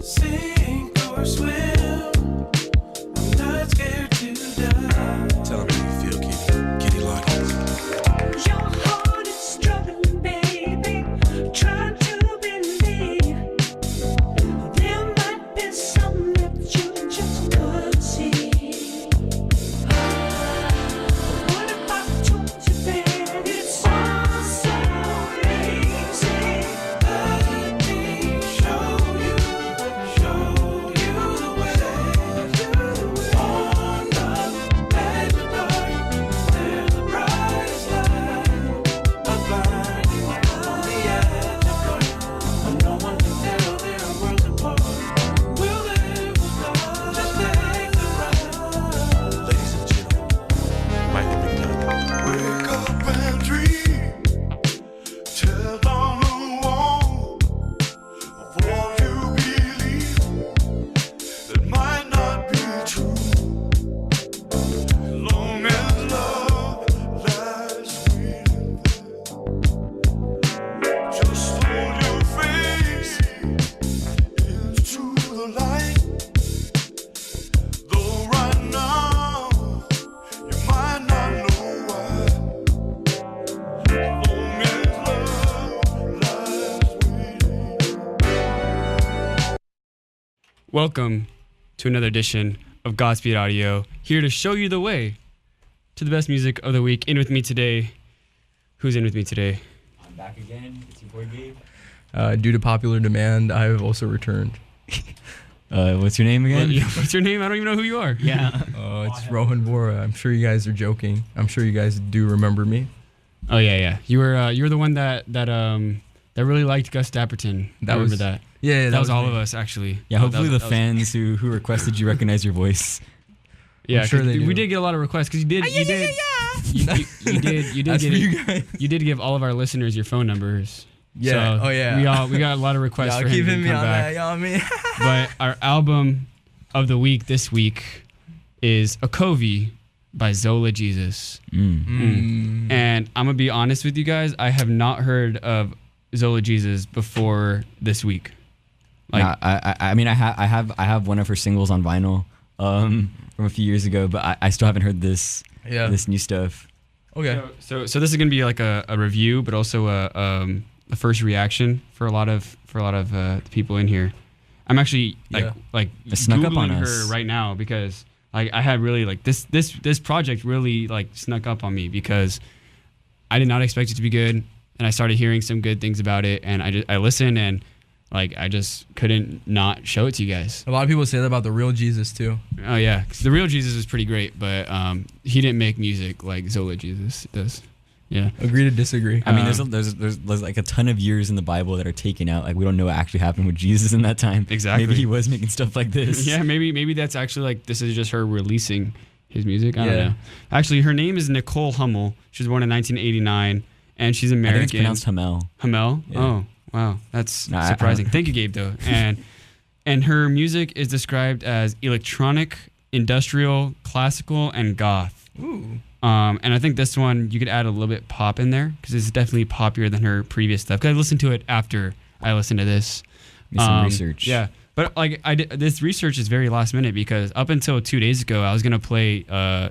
Sink or swim, I'm not scared to die. Tell me how you feel, Kitty Lockett. Your heart is struggling, baby, trying to believe there might be something that you just couldn't see. What if I told you that it's all so easy? Let me show you the way. On the edge of dark, there's the brightest light. A blinding on the edge of dark, but no one can tell their worlds apart. Will they will not just take the ride? Ladies and gentlemen, Mike the Big Time. Wake up and dream. Tell on the wall of all you believe that might not be true. Long as love lies within, just hold your face into the light. Though right now you might not know why. Long as love lies within. Welcome to another edition of Godspeed Audio, here to show you the way to the best music of the week. In with me today. Who's in with me today? I'm back again. It's your boy Gabe. Due to popular demand, I have also returned. What's your name again? What's your name? I don't even know who you are. Yeah. It's Rohan Bora. I'm sure you guys are joking. I'm sure you guys do remember me. Oh yeah. You were the one that really liked Gus Dapperton. That I remember was- that. Yeah, That was all me. of us actually. Yeah, hopefully That the was- fans who requested you recognize your voice. Yeah, I'm sure 'cause they we do. did get a lot of requests because you did. You did That's get for you guys. You did give all of our listeners your phone numbers. Yeah. So Oh, yeah. We got a lot of requests Y'all for keep him hitting to me come on back. that. Y'all me. But our album of the week this week is A Covey by Zola Jesus. And I'm gonna be honest with you guys, I have not heard of Zola Jesus before this week. Like, Nah, I mean I have one of her singles on vinyl from a few years ago, but I still haven't heard this new stuff. Okay. so this is gonna be like a review, but also a first reaction for a lot of the people in here. I'm actually like It snuck up on Googling us. her right now because like I had really like this project really like snuck up on me because I did not expect it to be good, and I started hearing some good things about it, and I listened, and like I just couldn't not show it to you guys. A lot of people say that about the real Jesus too. Oh yeah, 'cause the real Jesus is pretty great, but he didn't make music like Zola Jesus does. Yeah. Agree to disagree. I mean, there's like a ton of years in the Bible that are taken out. Like we don't know what actually happened with Jesus in that time. Exactly. Maybe he was making stuff like this. Yeah, maybe that's actually like this is just her releasing his music. I don't Yeah. know. Actually, her name is Nicole Hummel. She was born in 1989, and she's I American. think it's pronounced Hamel. Hummel. Yeah. Oh, wow, that's No, I- surprising. Thank you, Gabe. Though, and her music is described as electronic, industrial, classical, and goth. Ooh. And I think this one you could add a little bit pop in there because it's definitely poppier than her previous stuff. Because I listened to it after I listened to this. Did some research. Yeah, but like this research is very last minute because up until 2 days ago I was gonna play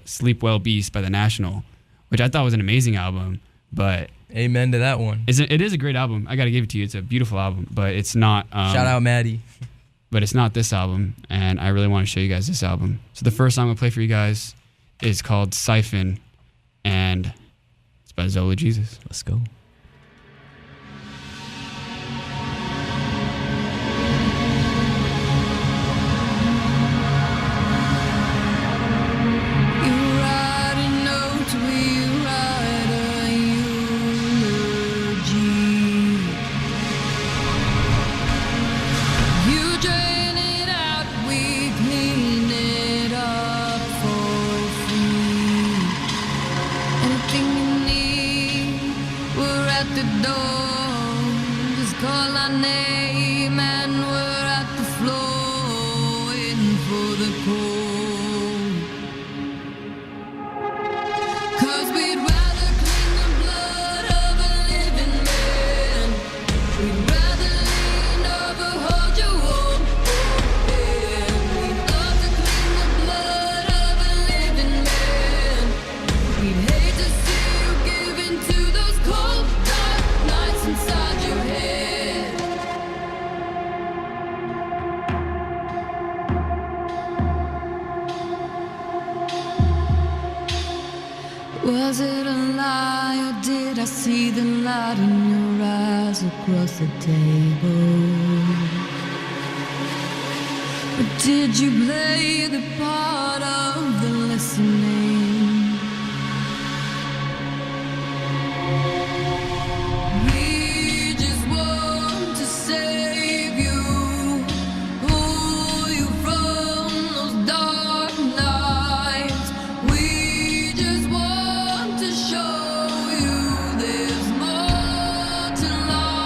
"Sleep Well Beast" by The National, which I thought was an amazing album. But Amen to that one. it is a great album. I gotta give it to you. It's a beautiful album, but it's not. Shout out Maddie. But it's not this album, and I really want to show you guys this album. So the first song I'm gonna play for you guys is called "Siphon," and it's by Zola Jesus. Let's go. You write a note, we write a eulogy. You drain it out, we clean it up for free. Anything you need, we're Was it a lie or did I see the light in your eyes across the table? Or did you play the part of the listening? We just want to save you, pull you from those dark nights. We just want to show you there's more to life.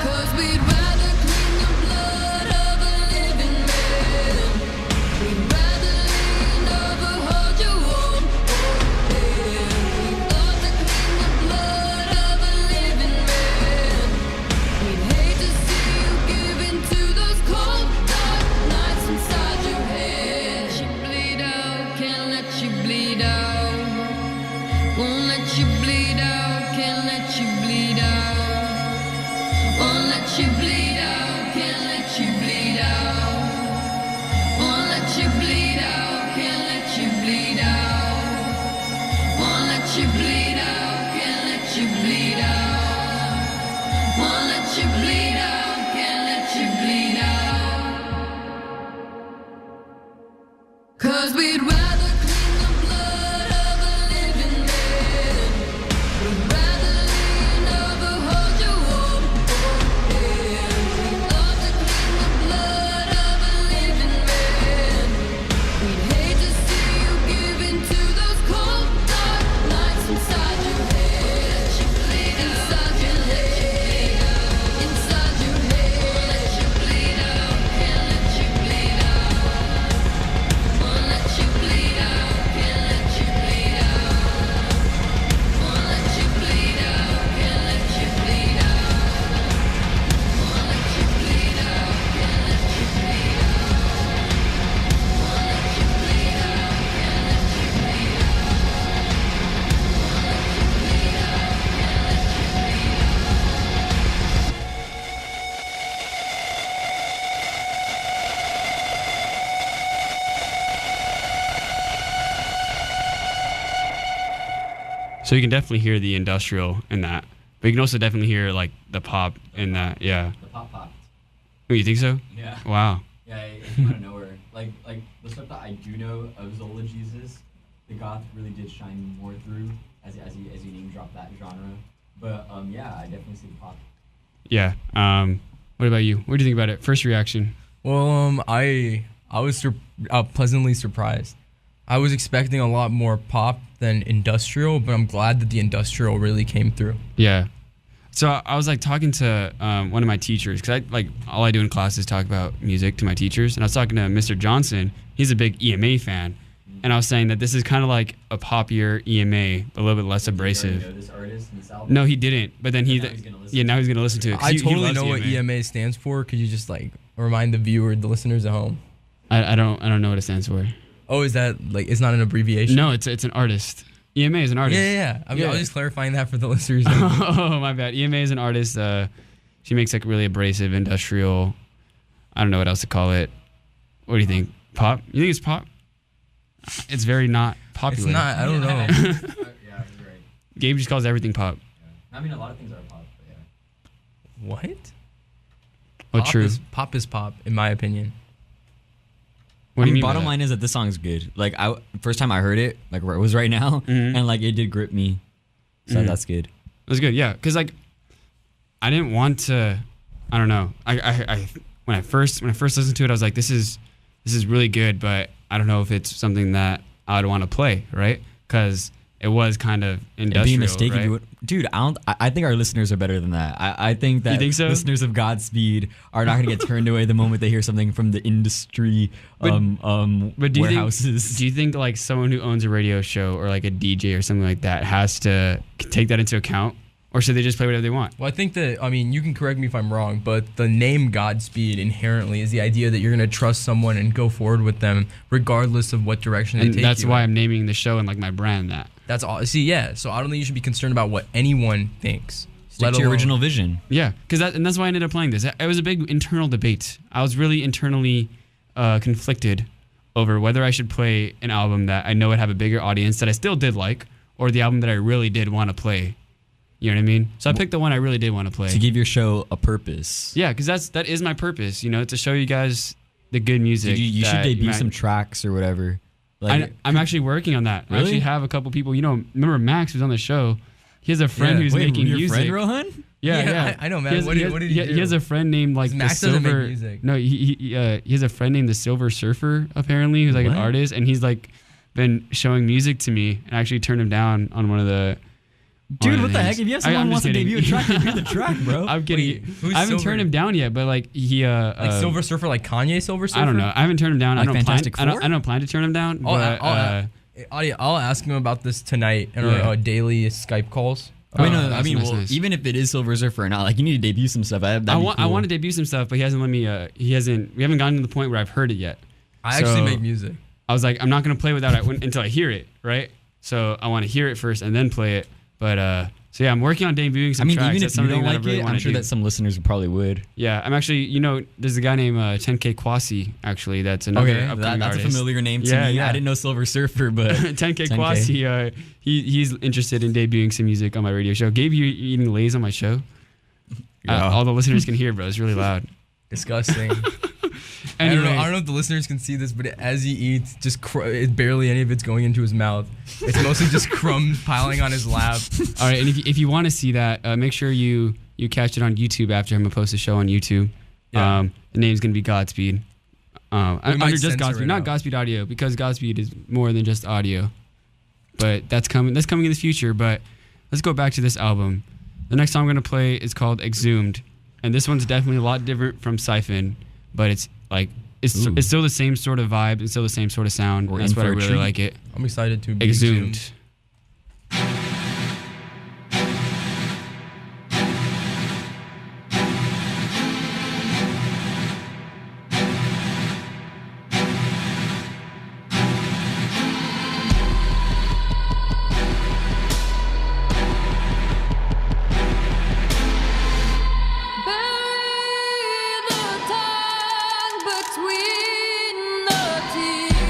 'Cause we'd rather clean the blood of a living man. We'd rather lean over, hold you warm, hand. We'd love to clean the blood of a living man. We'd hate to see you give in to those cold, dark nights inside your head. Let you bleed out, can't let you bleed out. Won't let you bleed out, can't let you bleed out. Won't let you bleed out, can't let you bleed out. Won't let you bleed out, can't let you bleed out. Won't let you bleed out, can't let you bleed out. Won't let you bleed out, can't let you bleed out. 'Cause we'd rather clean the blood of a living man. We'd rather lean over, hold you warm, hand. We'd love to clean the blood of a living man. We'd hate to see you give in to those cold, dark nights inside your head. Let you bleed inside your head, inside your head. Let you bleed out, can't let you bleed out. Won't let you bleed out, can't let you bleed out. Won't let you bleed out, can't let you bleed out. Won't let you bleed out, can't let you bleed out. Won't let you bleed out, can't let you bleed out. Won't let you bleed out, can't let you bleed out. So you can definitely hear the industrial in that, but you can also definitely hear like the pop in that. Yeah. The pop popped. Oh, you think so? Yeah. Wow. Yeah, it came out of nowhere. Like the stuff that I do know of Zola Jesus, the goth really did shine more through as you name drop that genre. But yeah, I definitely see the pop. Yeah. What about you? What do you think about it? First reaction? Well, I was pleasantly surprised. I was expecting a lot more pop than industrial, but I'm glad that the industrial really came through. Yeah. So I was like talking to one of my teachers, because all I do in class is talk about music to my teachers, and I was talking to Mr. Johnson. He's a big EMA fan, and I was saying that this is kind of like a poppier EMA, a little bit less abrasive. Did you know this artist and this album? No, he didn't. But then now he's gonna listen now he's gonna listen to it. 'cause I he totally loves know what EMA stands for. Could you just like remind the viewer, the listeners at home? I don't know what it stands for. Oh, is that like it's not an abbreviation? No, it's an artist. EMA is an artist. Yeah. I mean, Yeah. I was just clarifying that for the listeners. Oh, my bad. EMA is an artist. She makes like really abrasive, industrial. I don't know what else to call it. What do you think? Pop? You think it's pop? It's very not popular. It's not. I don't know. Yeah, you're right. Gabe just calls everything pop. Yeah. I mean, a lot of things are pop, but yeah. What? Oh, true. Pop is pop, in my opinion. What do you mean? Bottom by that? line is that this song is good. Like first time I heard it, like where it was right now, and like it did grip me. So that's good. It was good, yeah. Because like, I didn't want to. I don't know. I when I first listened to it, I was like, this is really good, but I don't know if it's something that I would want to play, right? Because it was kind of industrial. It'd be a mistake right? if you would, dude. I think our listeners are better than that. I think that You think so? listeners of Godspeed are not going to get turned away the moment they hear something from the industry But do you warehouses. do you think like someone who owns a radio show or like a DJ or something like that has to take that into account, or should they just play whatever they want? Well, I think that, I mean, you can correct me if I'm wrong, but the name Godspeed inherently is the idea that you're going to trust someone and go forward with them regardless of what direction they And take that's you why in. I'm naming the show and like my brand that. That's all. See, yeah. So I don't think you should be concerned about what anyone thinks. Stick to your original vision. Yeah, because that's why I ended up playing this. It was a big internal debate. I was really internally conflicted over whether I should play an album that I know would have a bigger audience that I still did like, or the album that I really did want to play. You know what I mean? So I picked the one I really did want to play. To give your show a purpose. Yeah, because that is my purpose, you know, to show you guys the good music. Dude, you should that debut might- some tracks or whatever. Like, I'm actually working on that. I Really? actually have a couple people. You know, remember Max who's on the show? He has a friend Yeah. who's wait, making your music. friend Rohan? Yeah. I know, man. He has, What did he do? He has a friend named like Max the doesn't make Silver. music. No, he has a friend named the Silver Surfer. Apparently, who's like What? an artist, and he's like been showing music to me, and I actually turned him down on one of the. Dude, one of what the things. heck? If you have I'm someone who wants just to kidding. debut a track, debut the track, bro. I'm kidding. Wait, who's I haven't Silver? turned him down yet, but like he Like Silver Surfer, like Kanye Silver Surfer? I don't know. I haven't turned him down. Like I don't Fantastic plan. Four? I don't plan to turn him down. I'll ask him about this tonight in Yeah. our daily Skype calls. Wait, no, I that's mean, nice, well, nice. even if it is Silver Surfer or not, like you need to debut some stuff. I want to debut some stuff, but he hasn't let me. We haven't gotten to the point where I've heard it yet. I actually So- make music. I was like, I'm not gonna play without it until I hear it, right? So I want to hear it first and then play it. But so yeah, I'm working on debuting some I mean, tracks. even That's if you something don't that I like really it, wanna I'm sure do. that some listeners probably would. Yeah, I'm actually, you know, there's a guy named 10K Kwasi actually. That's another upcoming that's artist. a familiar name to Yeah, me. yeah. I didn't know Silver Surfer, but 10K Kwasi, he's interested in debuting some music on my radio show. Gabe, you eating Lay's on my show? Yeah. All the listeners can hear, bro. It's really loud. Disgusting. Anyway, I don't know if the listeners can see this, but as he eats, just it's barely any of it's going into his mouth. It's mostly just crumbs piling on his lap. all right, and if you want to see that, make sure you catch it on YouTube after I'm gonna post the show on YouTube. Yeah. The name's gonna be Godspeed. might Under just censor Godspeed, it not out. Godspeed Audio, because Godspeed is more than just audio. But that's coming in the future. But let's go back to this album. The next song I'm gonna play is called Exhumed, and this one's definitely a lot different from Siphon, but it's like it's still the same sort of vibe, it's still the same sort of sound. We're That's in why I for a really treat. like it. I'm excited to be Exhumed. Bury the tongue between the teeth.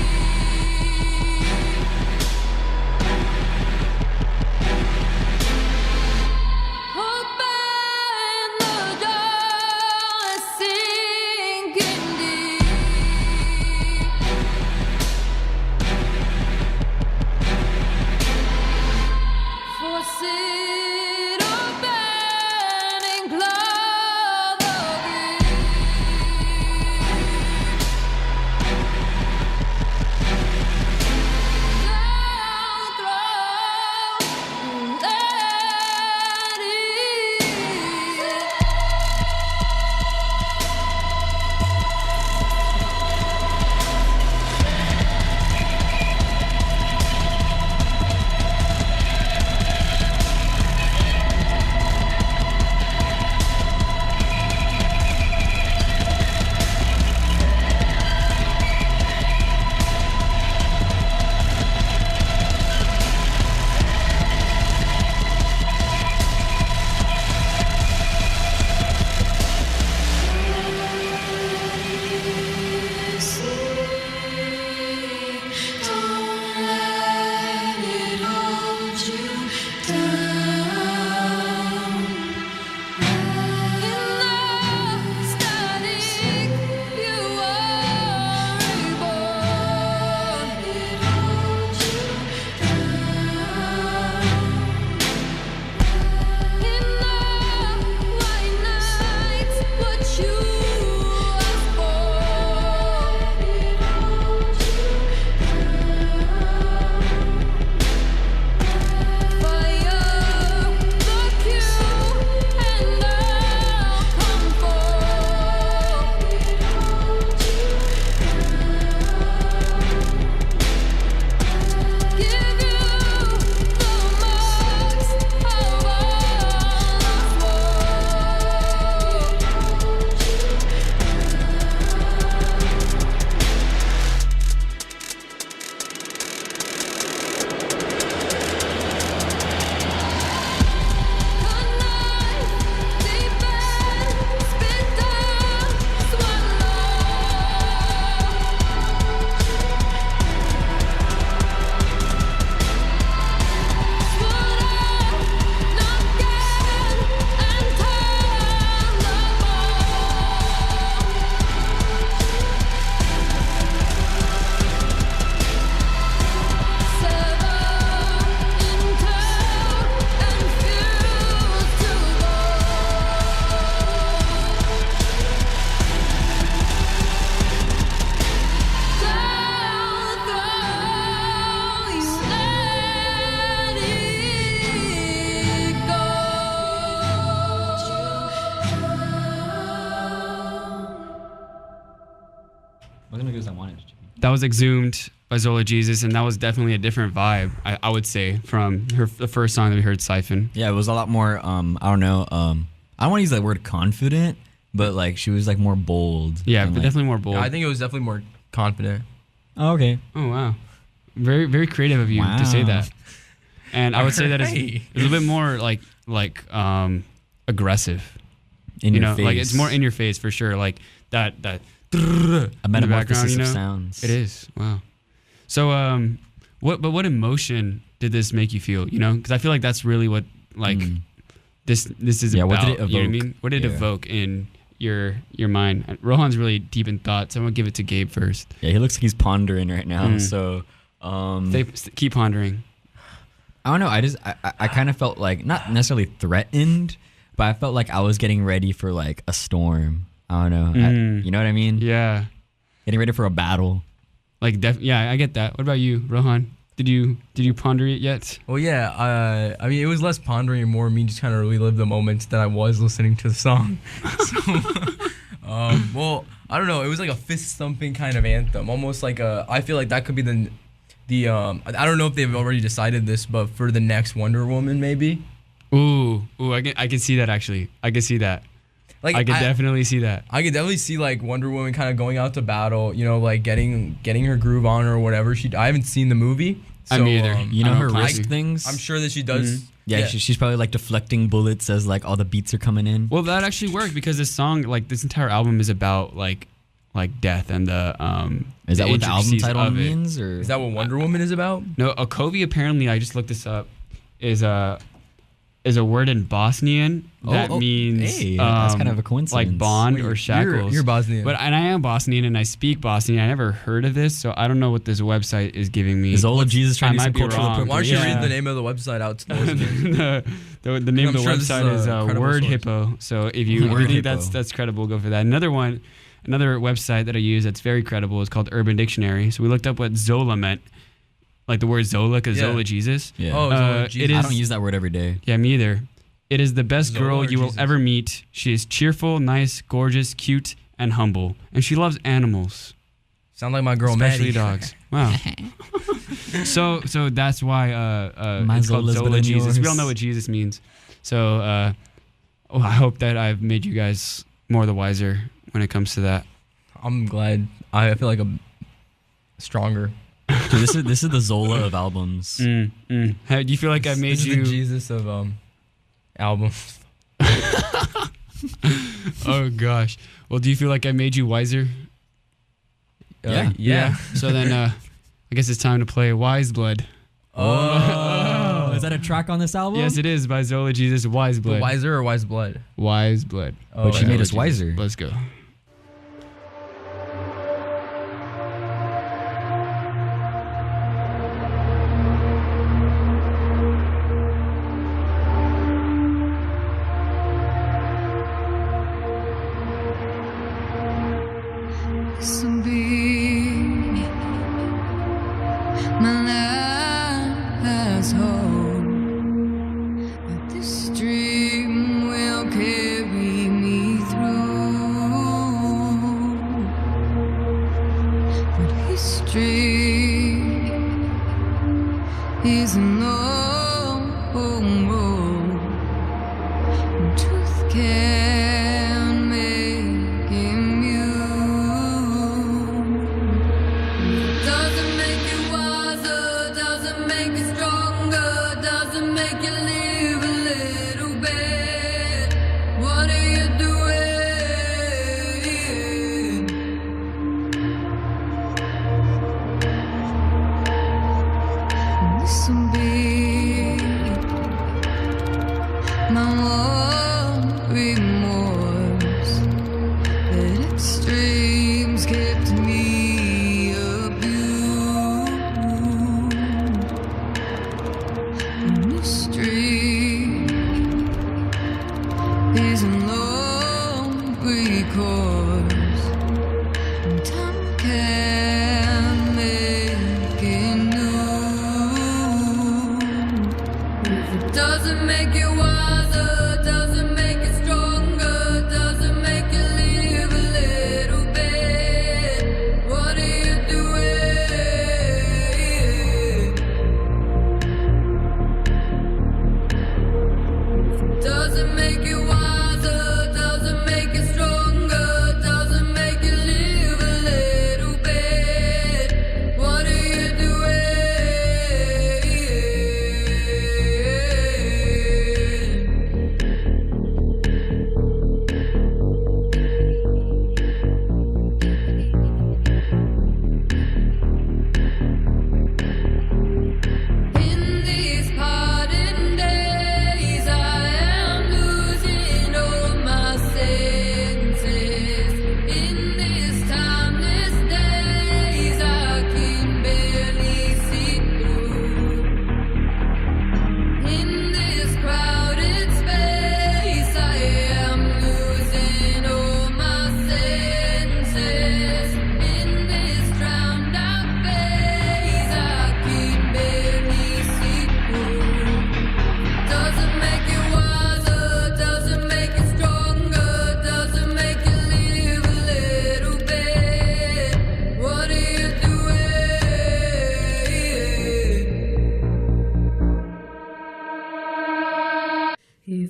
Wasn't as good as I wanted it to be. That was Exhumed by Zola Jesus, and that was definitely a different vibe, I would say, from the first song that we heard, Siphon. Yeah, it was a lot more. I don't know. I don't want to use that word confident, but like she was like more bold. Yeah, and, but like, definitely more bold. I think it was definitely more confident. Oh, okay. Oh wow, very very creative of you to say Wow. that. And I would say that it's Hey. a little bit more like aggressive. In You your know, face. like it's more in your face for sure. Like that a in the metamorphosis background, you know? of sounds. It is. Wow. So what emotion did this make you feel? You know, because I feel like that's really what like this is Yeah, about. what did it You know what I evoke? mean? What did it Yeah. evoke in your mind? And Rohan's really deep in thought, so I'm gonna give it to Gabe first. Yeah, he looks like he's pondering right now. So, Keep pondering. I don't know. I kind of felt like not necessarily threatened, but I felt like I was getting ready for like a storm. I don't know. You know what I mean? Yeah. Getting ready for a battle. Like yeah, I get that. What about you, Rohan? Did you ponder it yet? Well, yeah. I mean, it was less pondering and more me just kind of relive the moments that I was listening to the song. Well, I don't know. It was like a fist thumping kind of anthem, almost like a. I feel like that could be the. I don't know if they've already decided this, but for the next Wonder Woman, maybe. Ooh, I can see that actually. I can see that. Like I could definitely see that. I could definitely see like Wonder Woman kind of going out to battle, you know, like getting her groove on or whatever. I haven't seen the movie. So, I me either. You know I her don't wrist classy. things? I'm sure that she does. Yeah, she's probably like deflecting bullets as like all the beats are coming in. Well, that actually worked because this song, like this entire album, is about like death and the Is that what the album intricacies title of it. means? Or Is that what Wonder Woman is about? No, Okovi apparently, I just looked this up, is a word in Bosnian that means hey, that's kind of a coincidence. like bond Wait, or shackles. You're Bosnian. But and I am Bosnian and I speak Bosnian. I never heard of this, so I don't know what this website is giving me. Is Zola Jesus trying to do I some might be cultural wrong. Why don't you appropriation? read the name of the website out to the listeners? the name I'm of the sure this is website is a credible Word source. Hippo. So if you Word think Hippo. that's credible, go for that. Another website that I use that's very credible is called Urban Dictionary. So we looked up what Zola meant, like the word Zola, because Yeah. Zola Jesus. Yeah. Oh, it Jesus. I is- don't use that word every day. Yeah, me either. It is the best Zola girl or you will Jesus? ever meet. She is cheerful, nice, gorgeous, cute, and humble, and she loves animals, Sound like my girl especially Maddie. dogs. Wow. so that's why My it's called Zola's Zola been Jesus. We all yours. know what Jesus means. So I hope that I've made you guys more the wiser when it comes to that. I'm glad. I feel like I'm stronger. Dude, this is the Zola of albums. Hey, do you feel like I made this you? is the Jesus of albums. Oh gosh. Well, do you feel like I made you wiser? Yeah. So then, I guess it's time to play Wise Blood. Oh, is that a track on this album? Yes, it is by Zola Jesus. Wise But Blood. wiser or wise blood? Wise Blood. Oh, But she made us Zola Jesus. wiser. Let's go. Listen, be my last hope. That this dream will carry me through. But history is an old road. And truth can make him doesn't make you wiser, doesn't make you stronger, doesn't make you live a little bit. What are you doing? This will be my one remorse. That extremes kept me abused. Mystery is a long recourse. And time can make it new. If it doesn't make you wiser, doesn't make you stronger, doesn't make you live a little bit. What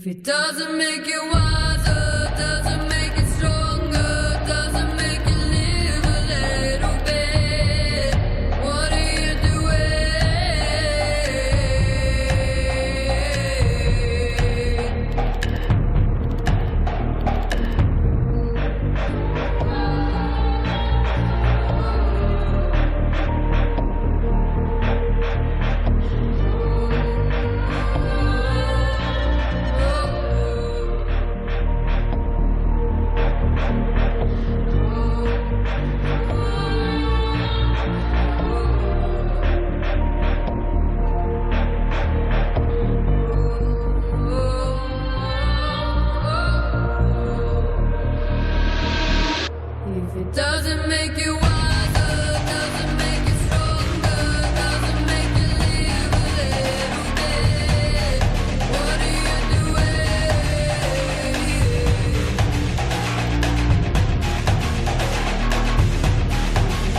If it doesn't make you wiser, doesn't make you stronger, doesn't make you live a little bit, what are you If it doesn't make you wiser, doesn't make you stronger, doesn't make you live a little bit, what are you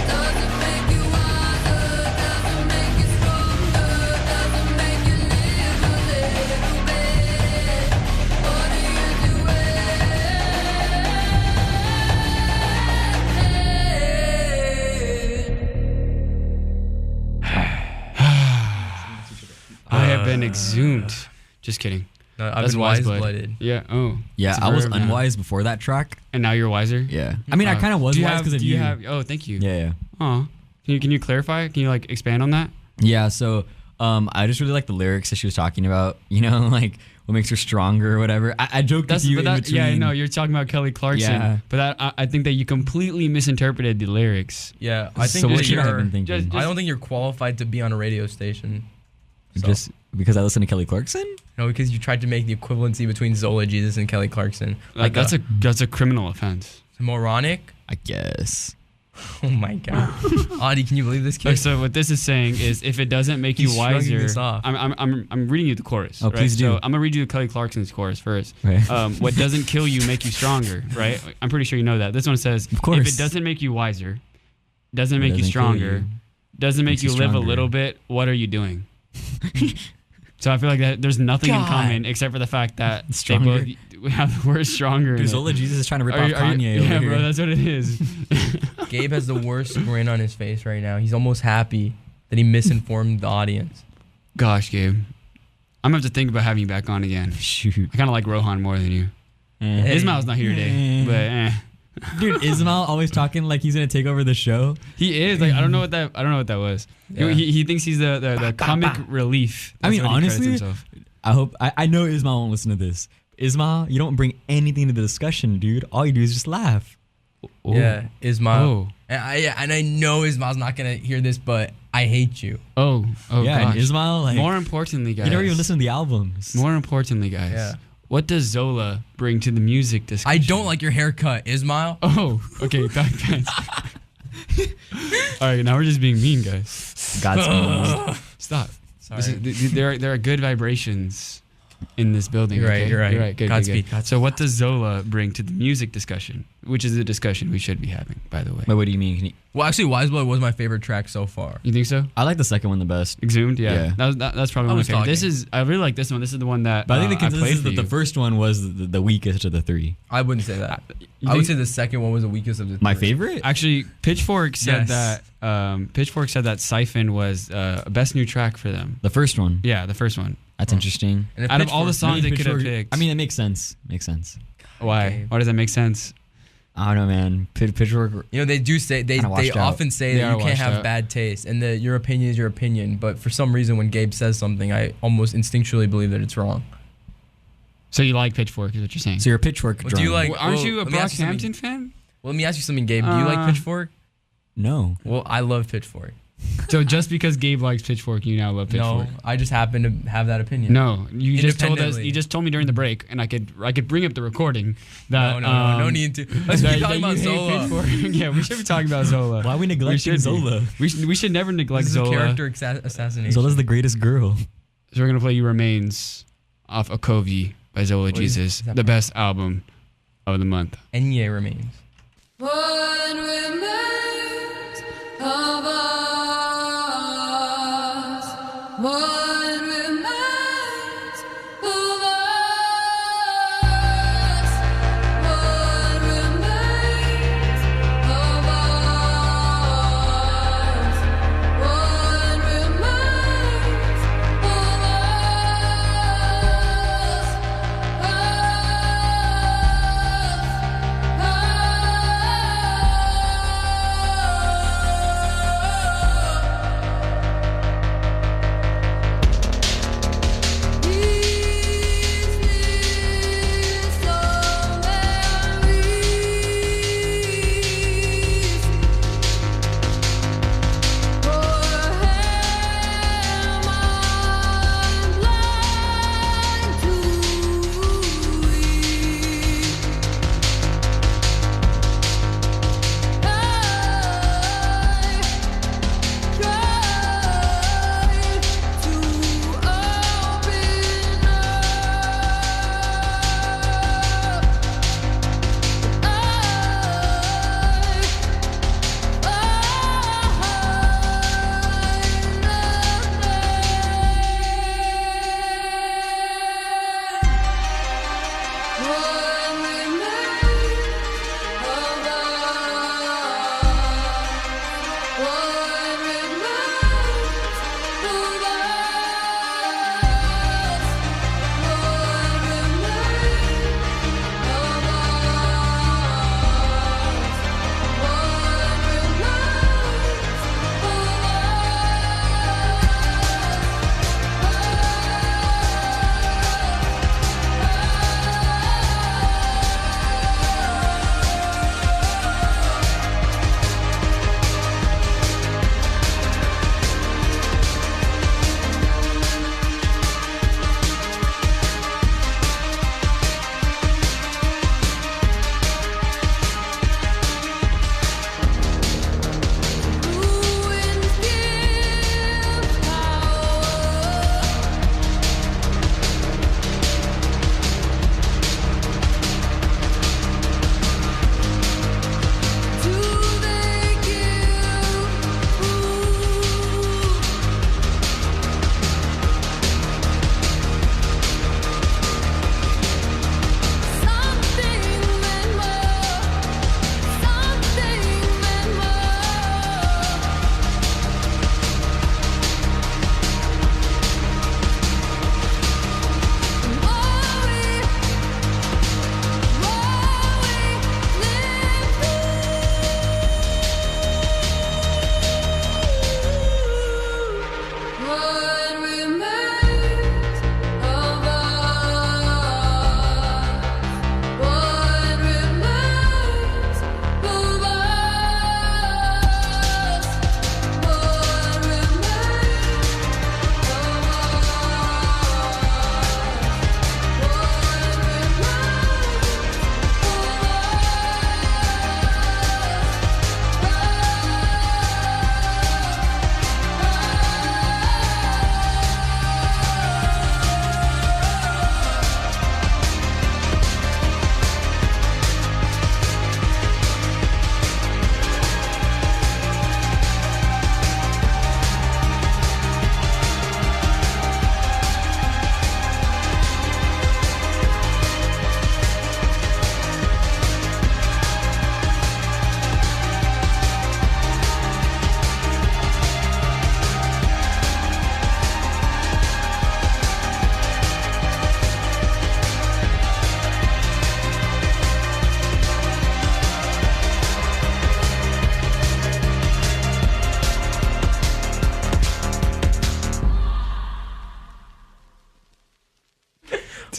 doesn't make you wiser, doesn't make you stronger, doesn't make you live a little bit, what are you I have been exhumed. Just kidding. No, I've That's been wise wise-blooded. Yeah. Oh. Yeah, It's I was verb now. unwise before that track. And now you're wiser. Yeah. I mean, I kind of was Do you wise have- because of do you. have? Oh, thank you. Yeah, yeah. Oh. Can you clarify? Can you like expand on that? Yeah, so I just really like the lyrics that she was talking about. You know, like what makes her stronger or whatever. I joked with you but in that, between. yeah, I know you're talking about Kelly Clarkson. Yeah. But I think that you completely misinterpreted the lyrics. Yeah, I think So what that should I have you're. been thinking? just- I don't think you're qualified to be on a radio station. So. Just because I listen to Kelly Clarkson? No, because you tried to make the equivalency between Zola Jesus and Kelly Clarkson. That's a criminal offense. moronic. I guess. Oh my god, Audie, can you believe this kid? Okay, so what this is saying is, if it doesn't make you He's shrugging wiser, this off. I'm reading you the chorus. Oh, right? please do. So I'm gonna read you Kelly Clarkson's chorus first. Right. What doesn't kill you make you stronger, right? I'm pretty sure you know that. This one says, Of course. if it doesn't make you wiser, doesn't make you doesn't kill stronger, you, doesn't make makes you you live a stronger. little bit, what are you doing? So I feel like that there's nothing in God. common except for the fact that they Stronger? both have the word stronger. in Dude, it. Zola Jesus is trying to rip Are off you- are you- Kanye over yeah, here. bro, that's what it is. Gabe has the worst grin on his face right now. He's almost happy that he misinformed the audience. Gosh, Gabe, I'm gonna have to think about having you back on again. Shoot. I kind of like Rohan more than you. Eh. Ismail's not here today, but Dude, Ismail always talking like he's gonna take over the show. he is. Like I don't know what that was. Yeah. He thinks he's the comic relief. I mean, That's what he credits honestly, himself. I know Ismail won't listen to this. Ismail, you don't bring anything to the discussion, dude. All you do is just laugh. Oh. Yeah, Ismail. Oh. And I know Ismail's not gonna hear this, but I hate you. Oh, yeah, gosh. and Ismail, like, More importantly, guys. you never even listen to the albums. More importantly, guys. Yeah. What does Zola bring to the music discussion? I don't like your haircut, Ismail. Oh, okay, guys. All right, now we're just being mean, guys. Godspeed. Stop. Sorry. There are good vibrations in this building. You're right, okay? you're right. You're right. Good, Godspeed, good, good. So what does Zola bring to the music discussion? Which is a discussion we should be having, by the way. But what do you mean? Can you, Well, actually, Wise Blood was my favorite track so far. You think so? I like the second one the best. Exhumed, yeah. Yeah. That's probably I my was favorite. This talking. is I really like this one. This is the one that But I think the I consensus played is for that the you. first one was the weakest of the three. I wouldn't say that. You I would think- say the second one was the weakest of the My three. favorite? Actually, Pitchfork said Yes. that Pitchfork said that Siphon was best new track for them. The first one. Yeah, the first one. That's interesting. And if Out of all the Pitchfork- songs they could have Pitchfork- picked. I mean, it makes sense. Makes sense. why? Okay. Why does that make sense? I don't know, man. Pitchfork. You know, they do say they Kinda washed out. often say They that are you can't washed have out. bad taste, and that your opinion is your opinion. But for some reason, when Gabe says something, I almost instinctually believe that it's wrong. So you like Pitchfork, is what you're saying? So you're a Pitchfork What do you drunk. like? Well, aren't well, you a let me ask you something. Brockhampton fan? Well, let me ask you something, Gabe. Do you like Pitchfork? No. Well, I love Pitchfork. So just because Gabe likes Pitchfork, you now love Pitchfork? No, I just happen to have that opinion. No, you just told us. Independently. You just told me during the break, and I could bring up the recording. That no need to. Let's that- be talking that about you hate Zola. Pitchfork. Yeah, we should be talking about Zola. Why are we neglecting should be. Zola? We should never neglect This is a Zola. character assassination. Zola's the greatest girl. So we're gonna play "You Remains" off Okovi by Zola What is- Jesus, is that the from? best album of the month. Enye remains. What remains of us? What remains of us?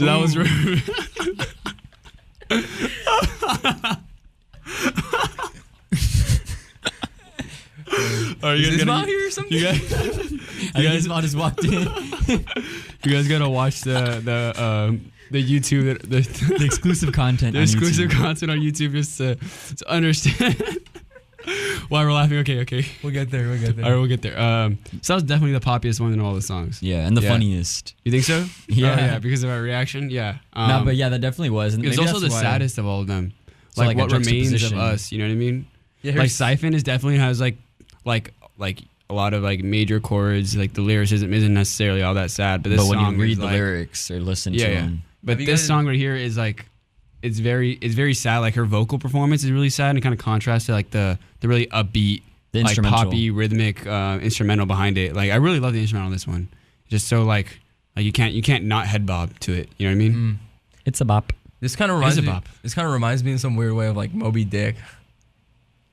So that was. Are you Is guys this gonna, out here or something? you guys, I guys just walked in. you guys gotta watch the YouTube The exclusive content. the on exclusive YouTube. content on YouTube just to understand why we're laughing. Okay. We'll get there. All right, we'll get there. So that was definitely the poppiest one in all the songs. Yeah, and the Yeah. funniest. You think so? Yeah. Oh, yeah, because of our reaction. Yeah. No, but yeah, that definitely was. And It's maybe also that's the why- saddest of all of them. So, Like like, a what remains of juxtaposition. us. You know what I mean? Yeah, Like here's- Siphon is definitely has like a lot of like major chords. Like the lyricism isn't necessarily all that sad, but this But when song you read is the like, lyrics or listen yeah, to yeah. them, But Have you this guys- song right here is like, it's very sad. Like her vocal performance is really sad and kind of contrasts to like the really upbeat, The like instrumental. poppy, rhythmic instrumental behind it. Like I really love the instrumental on this one. Just so like you can't not head bob to it. You know what I mean? it's a bop. This kind of It is reminds a me. bop. This kind of reminds me in some weird way of like Moby Dick.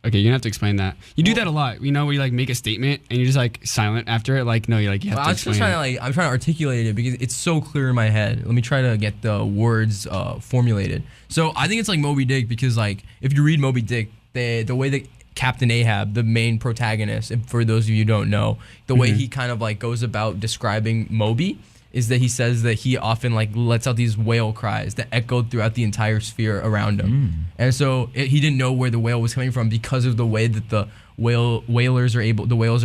Okay, you're gonna have to explain that. You do that a lot. You know, where you like make a statement and you're just like silent after it. Like no, you have Well, to I was just explain. trying to I'm trying to articulate it because it's so clear in my head. Let me try to get the words formulated. So I think it's like Moby Dick because like if you read Moby Dick, the way that Captain Ahab, the main protagonist, and for those of you who don't know, the way he kind of like goes about describing Moby is that he says that he often like lets out these whale cries that echoed throughout the entire sphere around him. And so he didn't know where the whale was coming from because of the way that the whales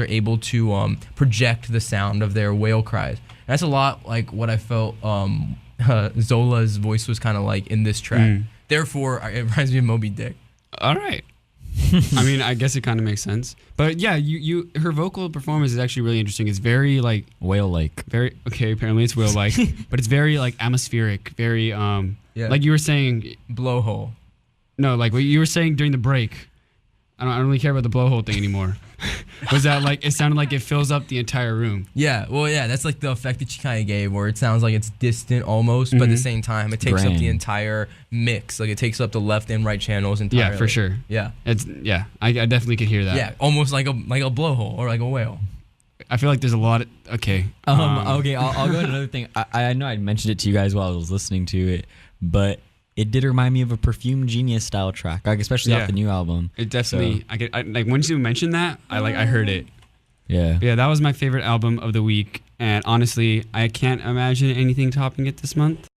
are able to project the sound of their whale cries. That's a lot like what I felt Zola's voice was kind of like in this track. Therefore, it reminds me of Moby Dick. All right. I mean, I guess it kind of makes sense. But yeah, her vocal performance is actually really interesting. It's very like Whale-like. very okay. Apparently, it's whale like, but it's very like atmospheric. Very Yeah. like you were saying. Blowhole. No, like what you were saying during the break. I don't really care about the blowhole thing anymore. Was that like it sounded like it fills up the entire room? Yeah, well, yeah, that's like the effect that she kind of gave, where it sounds like it's distant almost, but at the same time, it takes up the Grand. entire mix. Like it takes up the left and right channels entirely. Yeah, for sure. Yeah, I definitely could hear that. yeah, almost like a blowhole or like a whale. I feel like there's a lot of okay. Okay, I'll go to another thing. I know I mentioned it to you guys while I was listening to it, but it did remind me of a Perfume Genius style track, like especially Yeah. off the new album. It definitely. I like once you mentioned that, I heard it. Yeah. Yeah, that was my favorite album of the week, and honestly, I can't imagine anything topping it this month.